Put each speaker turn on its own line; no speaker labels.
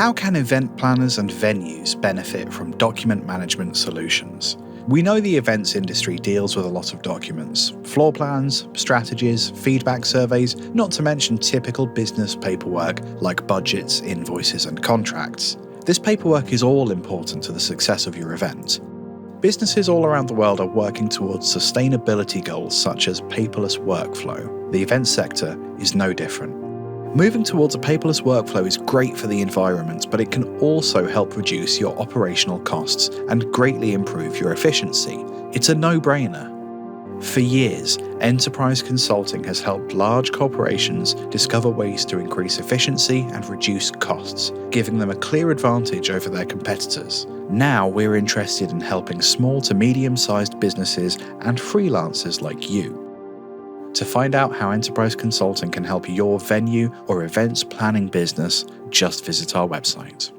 How can event planners and venues benefit from document management solutions? We know the events industry deals with a lot of documents, floor plans, strategies, feedback surveys, not to mention typical business paperwork like budgets, invoices, and contracts. This paperwork is all important to the success of your event. Businesses all around the world are working towards sustainability goals such as paperless workflow. The event sector is no different. Moving towards a paperless workflow is great for the environment, but it can also help reduce your operational costs and greatly improve your efficiency. It's a no-brainer. For years, enterprise consulting has helped large corporations discover ways to increase efficiency and reduce costs, giving them a clear advantage over their competitors. Now we're interested in helping small to medium-sized businesses and freelancers like you. To find out how enterprise consulting can help your venue or events planning business, just visit our website.